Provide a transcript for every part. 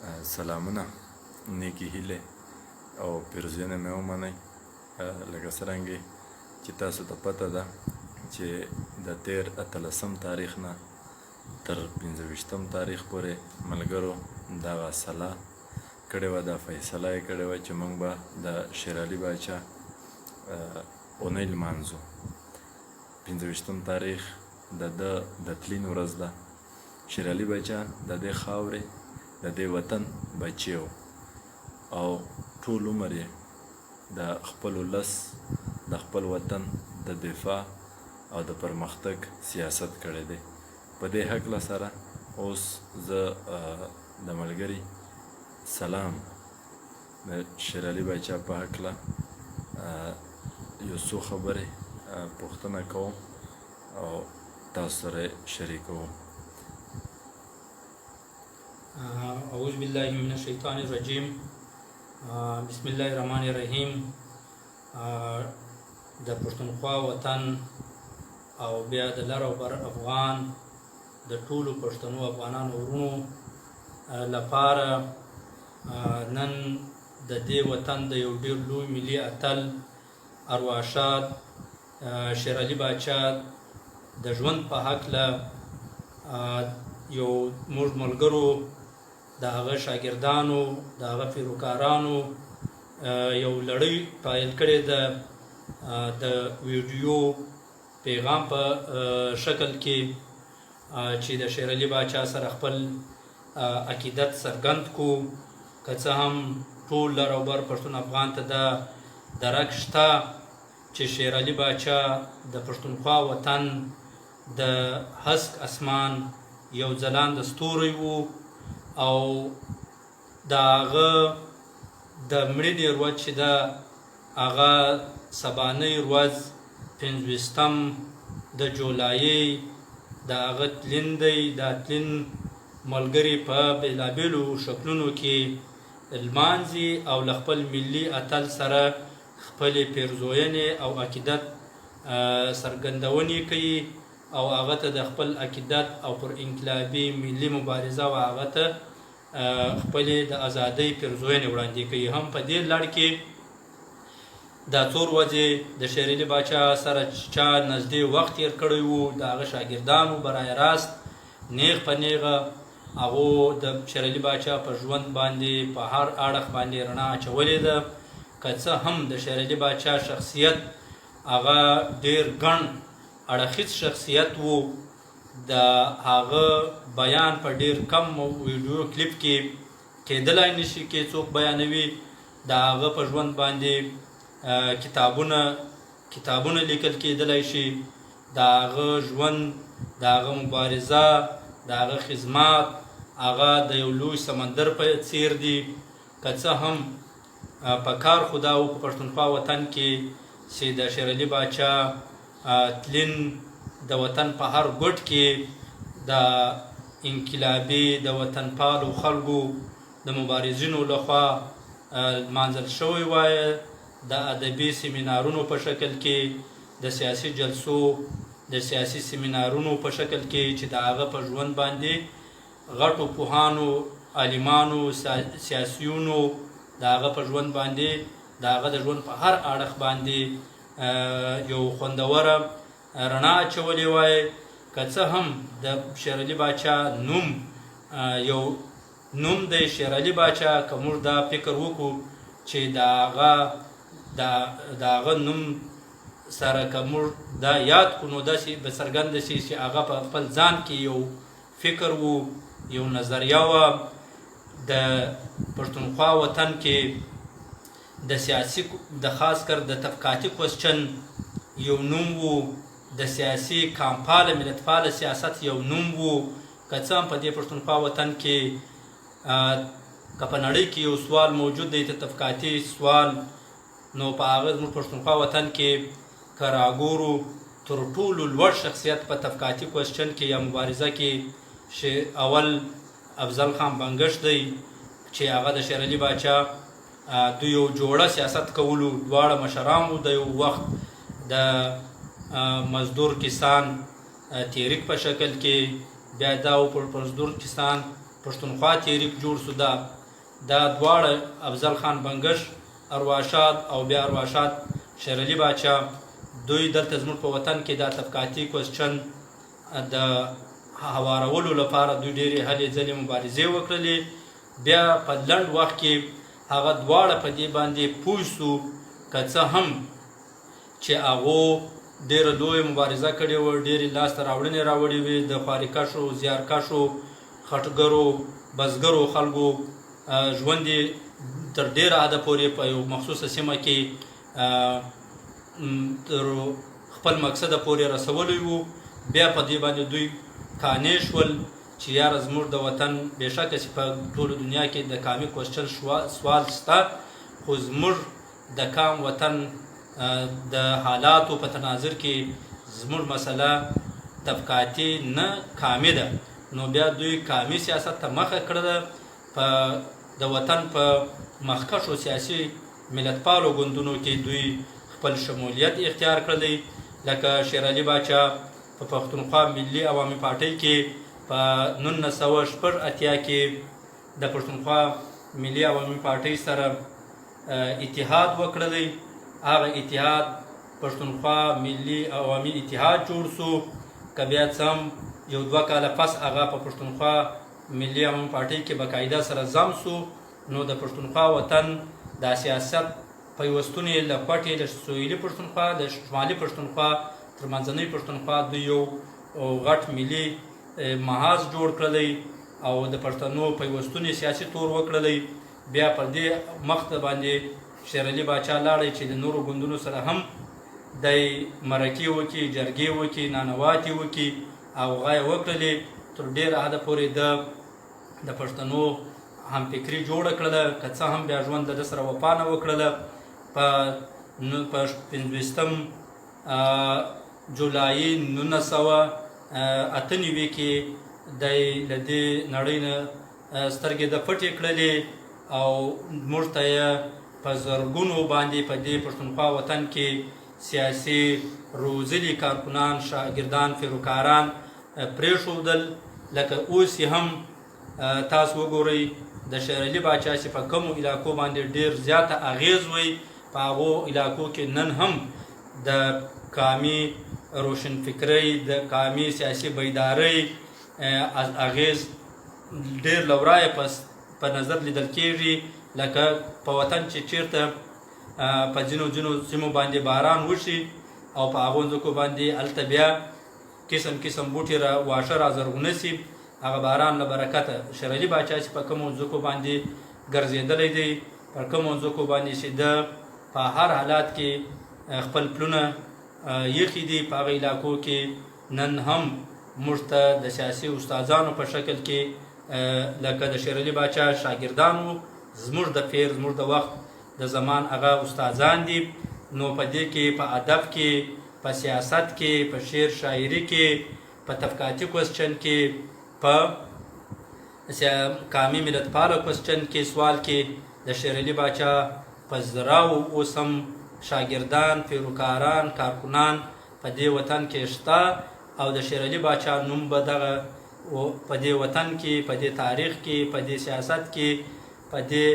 سلامونه، نیکې هیلې او پیرزوینې مې ومنئ. لکه څرنګې چې تاسو ته پته ده چې د تېر 18 تاریخ نه تر 25 تاریخ پورې ملګرو دغه سلا کړې وه، دا فیصله یې کړې وه چې موږ به د شېرعلي باچا اونۍ لمانځو. 25 تاریخ د ده د تلین ورځ ده. شېرعلي باچا د دې خاورې د دې وطن بچی و او ټول عمر یې د خپل ولس د خپل وطن د دفاع او د پرمختګ سیاست کړی دی. په دې هکله سره اوس زه د ملګري سلام د شېرعلي باچا په هکله یو څو خبرې پوښتنه کوم او تاسو سره شریکوم. اعوذ بالله من الشیطان الرجیم. بسم الله الرحمن الرحیم. د پښتونخوا وطن او بیا د لر او بر افغان د ټولو پښتنو افغانانو ورونو لپاره نن د دې وطن د یو ډېر لوی ملي اتل ارواښاد شېرعلي باچا د ژوند په هکله یو موږ ملګرو د هغه شاګردانو د هغه پیروکارانو یو لړۍ پایل کړې ده د ویډیو پیغام په شکل کې چې د شېرعلي باچا سره خپل عقیدت څرګند کو. که څه هم ټول لر او بر پښتون افغان ته دا درک شته چې شېرعلي باچا د پښتونخوا وطن د هسک اسمان یو ځلانده ستوری و او د هغه د مړینې ورځ چې ده هغه سبانۍ ورځ 25 د جولایي د هغه تلین دی. دا تلین ملګري په بېلابېلو شکلونو کې لمانځي او له خپل ملي اتل سره خپلې پیرزوینې او عقیدت څرګندونې کوي او هغه ته د خپل عقیدت او پر انقلابي ملي مبارزه او هغه ته خپلې د ازادۍ پیرزوینې وړاندې کوي. هم په دې لړ کې دا څو ورځې د شېرعلي باچا سره چا نږدې وخت تېر کړی و، د هغه شاګردانو برای راست نیغ په نیغه هغو د شېرعلي باچا په ژوند باندې په هر اړخ باندې رڼا اچولې ده. که څه هم د شېرعلي باچا شخصیت هغه ډېر ګڼ اړخیز شخصیت و، د هغه بیان په ډېر کم ویډیو کلیپ کې کېدلی نشي کې څوک بیانوي. د هغه په ژوند باندې کتابونه لیکل کېدلی شي. د هغه ژوند، د هغه مبارزه، د هغه خدمات هغه د یو لوی سمندر په څیر دي. که څه هم په کار خو دا و په پښتونخوا وطن کې چې د شېرعلي باچا تلین د وطن په هر ګوټ کې د انقلابي د وطن پالو خلکو د مبارزینو لخوا لمانځل شوی وای، د ادبي سیمینارونو په شکل کې، د سیاسي جلسو د سیاسي سیمینارونو په شکل کې چې د هغه په ژوند باندې غټو پوهانو، عالمانو، سیاسیونو د هغه په ژوند باندې د هغه د ژوند په هر اړخ باندې یو خوندوره رڼا اچولې وای. که څه هم د شېرعلي باچا نوم یو نوم دی شېرعلي باچا، که موږ دا فکر وکړو چې د هغه نوم سره که موږ دا یاد کړو نو داسې به څرګنده شي چې هغه په خپل ځان کې یو فکر و، یو نظریه وه. د پښتونخوا وطن کې د سیاسي د خاص کر د طبقاتي کوسچن یو نوم و، د سیاسي کامپاله ملتپاله سیاست یو نوم و. که څه هم په دې پښتونخوا وطن کې که په نړۍ کې یو سوال موجود دی، طبقاتي سوال، نو په هغه زموږ پښتونخوا وطن کې که راګورو تر ټولو لوړ شخصیت په طبقاتي کوسچن کې یا مبارزه کې اول افضل خان بنګش دی چې هغه د شېرعلي باچا د یو جوړه سیاست کولو دواړه مشران وو. د یو وخت د مزدور کسان تحریک په شکل کې، بیا دا مزدور کسان پښتونخوا تحریک جوړ سو. دا دواړه افضل خان بنګش ارواښاد او بیا ارواښاد شیر علي باچا دوی دلته زموږ په وطن کې دا طبقاتي کوسچن د هوارولو لپاره دوی ډېرې هلې ځلې مبارزې وکړلې. بیا په لنډ وخت کې هغه دواړه په دې باندې پوه سو که څه هم چې هغو ډېره لویه مبارزه کړې وه، ډېرې لاسته راوړنې راوړې وې د خوارکشو، زیارکشو، خټګرو، بزګرو خلکو ژوند یې تر ډېره حده پورې په یو مخصوصه سیمه کې تر خپل مقصده پورې رسولی وو. بیا په دې باندې دوی قانع شول چې یاره زموږ د وطن بېشکه چې په ټوله دنیا کې د کامي کوسچن سوال شته، خو زموږ د کام وطن د حالاتو په تناظر کې زموږ مسله طبقاتي نه کامي ده. نو بیا دوی کامي سیاست ته مخه کړله. په د وطن په مخکښو سیاسي ملتپالو ګوندونو کې دوی خپل شمولیت اختیار کړلی، لکه شیر علي باچا په پښتونخوا ملي عوامي پارټۍ کې په 1986 کې د پښتونخوا ملي عوامي پارټۍ سره اتحاد وکړلی. هغه اتحاد پښتونخوا ملي عوامي اتحاد جوړ سو. که بیا څه هم یو 2 کاله پس هغه په پښتونخوا ملي عوامي پارټۍ کې باقاعده سره ضم سو. نو د پښتونخوا وطن دا سیاست پیوستون یې له کوټې د سویلي پښتونخوا د شمالي پښتونخوا تر منځنۍ پښتونخوا دوی یو غټ ملي محاذ جوړ کړلی او د پښتنو پیوستون یې سیاسي تور وکړلی. بیا پر دې مخ ته باندې شیر علي باچا لاړی چې د نورو ګوندونو سره هم دی مرکې وکړي، جرګې وکړي، نانواتې وکړي او هغه یې وکړلې. تر ډېره حده پورې د پښتنو همفکري جوړه کړله، که څه هم بیا ژوند د ده سره وفا نه وکړله. په 25 جولایي 1998 کې دی له دې نړۍ نه سترګې د پټې کړلې او موږ ته یې په زرګونو باندې په دې پښتونخوا وطن کې سیاسي روزلي کارکنان، شاګردان، فیروکاران پرېښودل. لکه اوس یې هم تاسو وګورئ د شیر علي باچا چې په کومو علاقو باندې ډېر زیاته اغیز وی، په هغو علاقو کې نن هم د کامي روشنفکرۍ، د کامي سیاسي بیدارۍ اغیز ډېر له ورایه په نظر لیدل کېږي. لکه په وطن چې چیرته په ځینو سیمو باندې باران وشي او په هغو ځمکو باندې هلته بیا قسم قسم بوټي واښه رازرغونه سي، هغه باران له برکته شیر علي باچا چې په کومو ځمکو باندې ګرځېدلی دی، پر کومو ځمکو باندې چې ده په هر حالات کې خپل پلونه یخي دي، په هغه علاقو کې نن هم موږ ته د سیاسي استادانو په شکل کې لکه د شیر علي باچا شاګردانو زموږ د پیر، زموږ د وخت د زمان هغه استادان دي. نو په دې کې په ادب کې، په سیاست کې، په شعر شاعري کې، په طبقاتي کوسچن کې، په کامي ملتپاله کوسچن کې سوال کې د شیر علي باچا په زراو اوس هم شاګردان، پیروکاران، کارکنان په دې وطن کې شته او د شیر علي باچا نوم به دغه په دې وطن کې، په دې تاریخ کې، په دې سیاست کې، په دې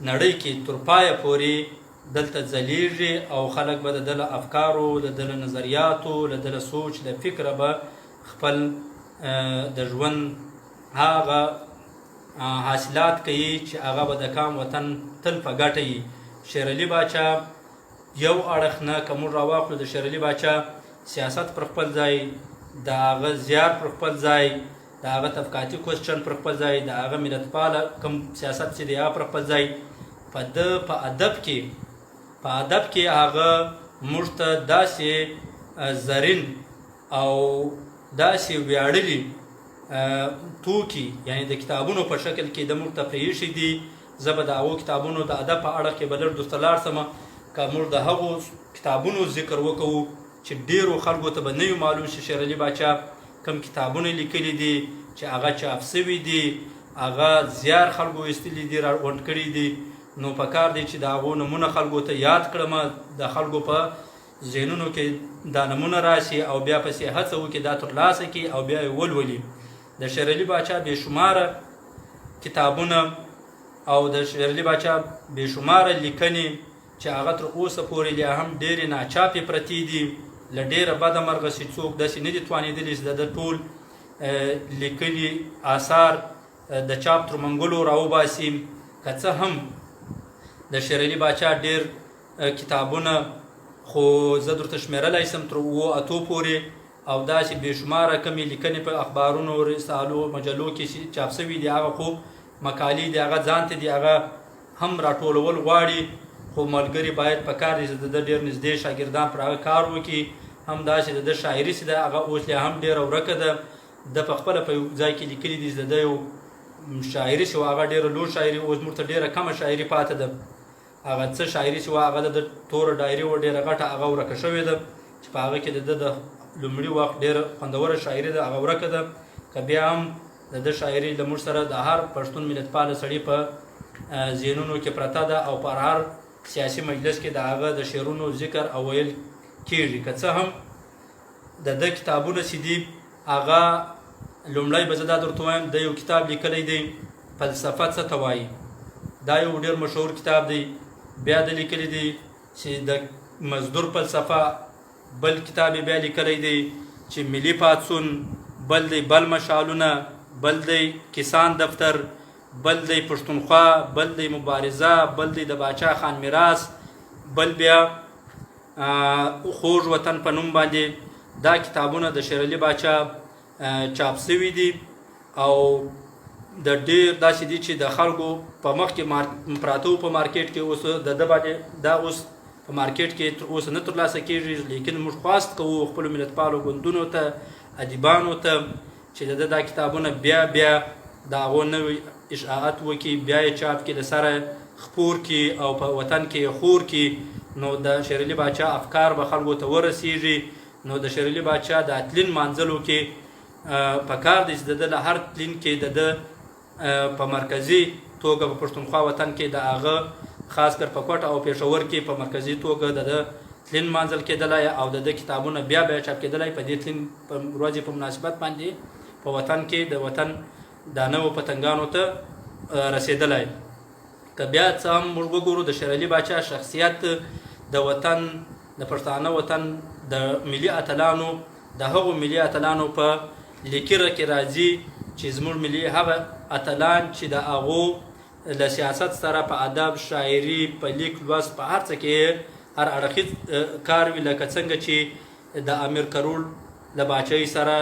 نړۍ کې تر پایه پورې دلته ځلیږي او خلک به د ده له افکارو، د ده له نظریاتو، له ده له سوچ، له فکره به خپل د ژوند هغه حاصلات کوي چې هغه به د کام وطن تل په ګټه وي. شیر علي باچا یو اړخ نه که موږ راواخلو د شیر علي باچا سیاست پر خپل ځای، د هغه زیار پر خپل ځای، د هغه طبقاتي کوسچن پر خپل ځای، د هغه ملتپاله کوم سیاست چې دی هغه پر خپل ځای. په ادب کې هغه موږ ته داسې زرین او داسې ویاړلي توکي یعنی د کتابونو په شکل کې د موږ ته پرېښي دي. زه به د هغو کتابونو د ادب په اړه کې به لږ درته لاړ شمه که موږ د هغو کتابونو ذکر وکوو چې ډېرو خلکو ته به نه وي معلوم چې شیر علي باچا کوم کتابونه لیکلي دي چې هغه چاپ سوي دي، هغه زیار خلکو ایستلي دي، راغونډ کړي دي. نو پکار دی چې د هغو نمونه خلکو ته یاد کړم، د خلکو په ذهنونو کې دا نمونه راشي او بیا پسې هڅه وکړي دا ترلاسه کړي او بیا یې ولولي. د شیر علي باچا بېشماره کتابونه او د شیر علي باچا بېشماره لیکنې چې هغه تر اوسه پورې لا هم ډېرې ناچاپې پرتې دي له ډېره بده مرغه چې څوک داسې نه دي توانېدلي چې د ټول لیکلي آثار د چاپ تر منګلو راوباسي. که څه هم د شیر علي باچا ډېر کتابونه خو زه درته شمېرلی شم تر 7 پورې او داسې بېشماره کمې لیکنې په اخبارونو رسالو مجلو کې چاپ شوي دي هغه خو مقالې دي هغه ځان ته دي هغه هم راټولول غواړي خو ملګري باید په کار دي چې د ډېر نږدې شاګردان پر هغه کار وکړي. هم داسې د شاعري چې ده هغه اوس لا هم ډېره ورکه ده. د په خپله په یو ځای کې لیکلي دي چې د یو شاعري چې هغه ډېره لوړ شاعري اوس موږ ته ډېره کمه شاعري پاتې ده. هغه څه شاعري چې هغه د توره ډایري و ډېره غټه هغه ورکه شوې ده چې په هغه کې د لومړي وخت ډېره خوندوره شاعري ده هغه ورکه ده. که بیا هم د شاعري له موږ سره د هر پښتون ملتپاله سړي په ذهنونو کې پرته ده او پر هر سیاسي مجلس کې د هغه د شعرونو ذکر او ویل کېږي. که څه هم د ده کتابونه چې دي هغه لومړی به زه دا درته وایم د یو کتاب لیکلی دی فلسفه څه ته وایي. دا یو ډېر مشهور کتاب دی. بیا د لیکلی دی چې د مزدور فلسفه بل کتاب بیا لیکلی دی چې ملي پاڅون، بل دی بل مشالونه، بل دی کسان دفتر، بل دی پښتونخوا، بل دی مبارزه، بل دی د باچا خان میراث، بل بیا خوږ وطن په نوم باندې. دا کتابونه د شیر علي باچا چاپ شوي دي او د ډېر داسې دي چې د خلکو په مخ کې پراته په مارکیټ کې اوس د ده باندې دا اوس په مارکیټ کې تر اوسه نه ترلاسه کېږي. لیکن موږ خواست کوو خپلو ملتپالو ګوندونو ته ادیبانو ته چې د ده دا کتابونه بیا د هغو نوی اشاعت وکړي، بیا یې چاپ کړي، د سره خپور کړي او په وطن کې یې خور کړي. نو د شیر علي باچا افکار به خلکو ته ورسیږي. نو د شیر علي باچا د اتلین مانځلو کې په کار دی چې د ده له هر تلین کې د ده په مرکزي توګه په پښتونخوا وطن کې د هغه خاص کر په کوټه او پېښور کې په مرکزي توګه د ده تلین مانځل کېدلی او د ده کتابونه بیا چاپ کېدلی په دې تلین په ورځې په مناسبت باندې په وطن کې د وطن دا نوو پتنګانو ته رسېدلی. که بیا څه هم موږ وګورو د شیر علي باچا شخصیت د وطن د پښتانه وطن د ملي اتلانو د هغو ملي اتلانو په لیکره کې راځي چې زموږ ملي هغه اتلان چې د هغو له سیاست سره په ادب، شاعري، په لیک لوست، په هر څه کې هر اړخیز کار وي. لکه څنګه چې د امیر کرول له باچایي سره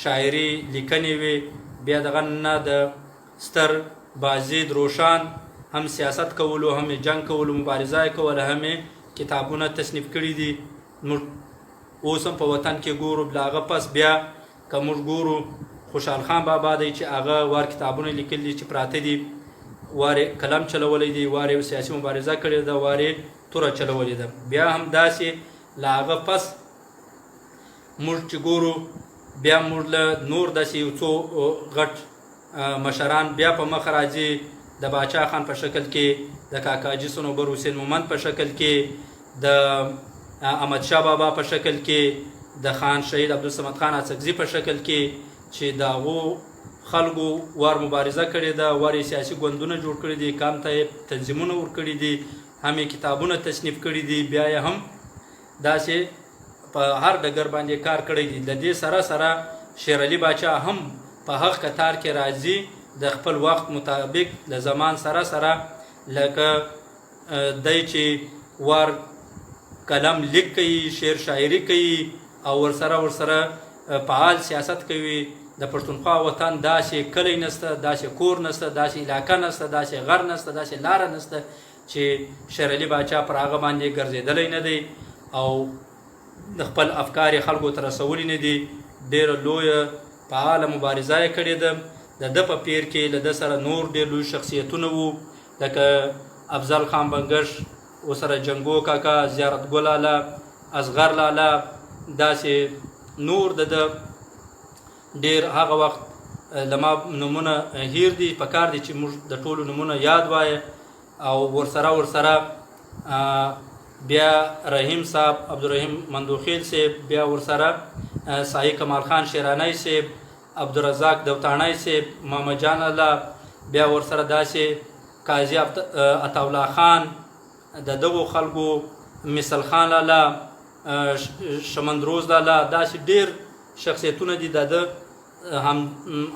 شاعري لیکنې وي. بیا دغه نه د ستر بازید روشان هم سیاست کولو، هم جنگ کولو، مبارزه کوله، هم کتابونه تصنیف کړي دي. موږ اوس هم په وطن کې ګورو. بل هغه پس بیا که موږ ګورو خوشحال خان بابا دی چې هغه وار کتابونه لیکلي چې پراته دي، وارې قلم چلولی دی، وارې سیاسي مبارزه کړې ده، وارې توره چلولې ده. بیا هم داسې له هغه پس موږ چې ګورو بیا موږ له نور داسې یو څو غټ مشران بیا په مخ راځي. د باچا خان په شکل کې، د کاکاجي صنوبر حسین مومند په شکل کې، د احمدشاه بابا په شکل کې، د خان شهید عبدالصمد خان اڅکزي په شکل کې چې د هغو خلکو وار مبارزه کړې ده، وار یې سیاسي ګوندونه جوړ کړي دي، کام ته یې تنظیمونه ورکړي دي، هم یې کتابونه تصنیف کړي دي، بیا یې هم داسې په هر ډګر باندې کار کړی دی. د دې سره سره شیر علي باچا هم په هغه کتار کې راځي د خپل وخت مطابق له زمان سره سره. لکه دی چې وار قلم لیک کوي، شعر شاعري کوي او ورسره فعال سیاست کوي. د پښتونخوا وطن داسې کلی نسته، داسې کور نسته، داسې علاقه نسته، داسې غر نسته، داسې لاره نسته چې شیر علي باچا پر هغه باندې ګرځېدلی نه دی او د خپل افکار یې خلکو ته رسولی نه دي. ډېره لویه فعاله مبارزه یې کړې ده. د ده په پیر کې له ده سره نور ډېر لوی شخصیتونه وو، لکه افضل خان بنګش، ورسره جنګو کاکا، زیارت ګل لالا، اصغر لالا، داسې نور د ده ډېر هغه وخت لما نومونه هیر دي. په کار دی چې موږ د ټولو نومونه یاد وایه. او ورسره بیا رحیم صاحب، عبدالرحیم مندوخیل صاحب، بیا ورسره سایه کمال خان شیرانی صاحب عبدالرزاق دوتاڼی صاحب، محمد جان الله، بیا ورسره داسې قاضي عطاالله خان، د دغو خلکو مثل خان لالا، شمندروز لالا، داسې ډېر شخصیتونه دي د ده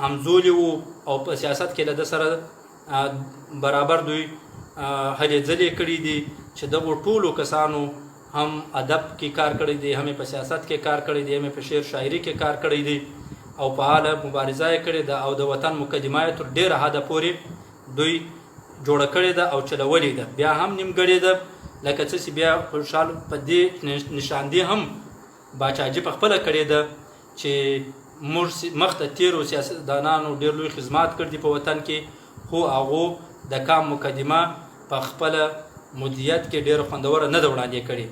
همزولي وو او په سیاست کې له ده سره برابر دوی هلې ځلې کړي دي چې دغو ټولو کسانو هم ادب کې کار کړی دی، هم په سیاست کې کار کړی دی، هم په شعر شاعري کې کار کړی دی او فعاله مبارزه یې کړې ده او د وطن مقدمه یې تر ډېره حده پورې دوی جوړه کړې ده او چلولې ده. بیا هم نیمګړې ده، لکه څه چې بیا خوشحال په دې نشاندې هم باچاجي په خپله کړې ده چې موږ مخته تېرو سیاستدانانو ډېر لوی خدمات کړي دي په وطن کې، خو هغو د کام مقدمه په خپله مدیریت کې ډېره خوندوره نه ده وړاندې کړې.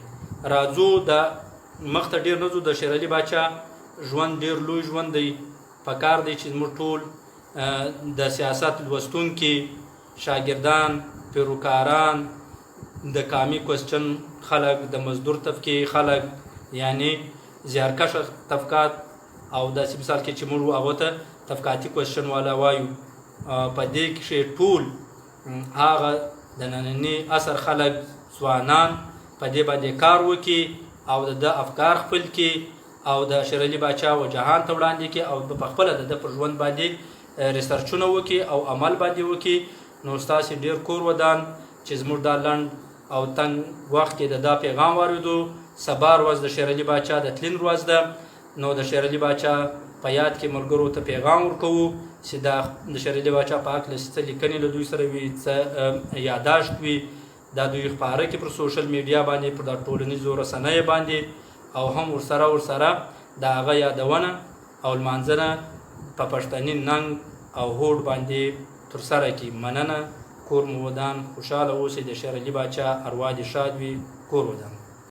راځو د مخته ډېر نه ځو، د شېر علي باچا ژوند ډېر لوی ژوند دی. پکار دی چې موږ ټول د سیاست لوستونکي شاګردان، پیروکاران، د کامي کوسچن خلک، د مزدور طبقې خلک، یعنی زیارکشه طبقات او داسې مثال کې چې موږ هغو ته طبقاتي کوسچن والا وایو، په دې کښې ټول هغه د ننني عصر خلک ځوانان په دې باندې کار وکړي او د ده افکار خپل کړي او د شېر علي باچا و جهان ته وړاندې کړي او په خپله د ده پر ژوند باندې ریسرچونه وکړي او عمل باندې وکړي. نو ستاسې ډېر کور ودان چې زموږ دا لنډ او تنګ وخت کې د دا پیغام واورېدو. سبا ورځ د شېر علي باچا د تلین ورځ ده، نو د شېر علي باچا په یاد کې ملګرو ته پیغام ورکوو چې د شېر علي باچا په هکله څه لیکنې له دوی سره وي، څه یاداشت وي، دا دوی خپاره کړي پر سوشل میډیا باندې، پر دا ټولنیزو رسنیو باندې، او هم ورسره د هغه یادونه او لمانځنه په پښتني ننګ او هوډ باندې ترسره کړي. مننه. کور مو ودان، خوشحاله اوسئ. د شېر علي باچا اروا دې شاد وي. کور ودان.